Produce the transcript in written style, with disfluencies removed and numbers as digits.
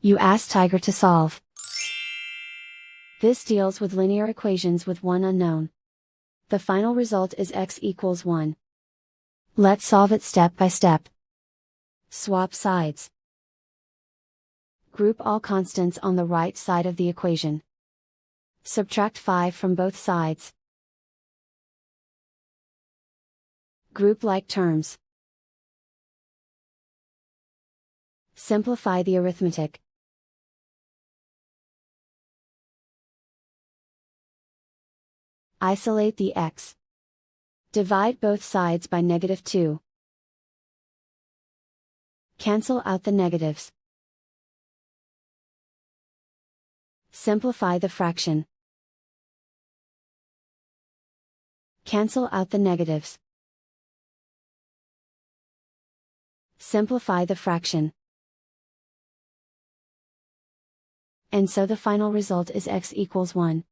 You ask Tiger to solve. This deals with linear equations with one unknown. The final result is x equals 1. Let's solve it step by step. Swap sides. Group all constants on the right side of the equation. Subtract 5 from both sides. Group like terms. Simplify the arithmetic. Isolate the x. Divide both sides by -2. Cancel out the negatives. Simplify the fraction. Cancel out the negatives. Simplify the fraction. And so the final result is x equals 1.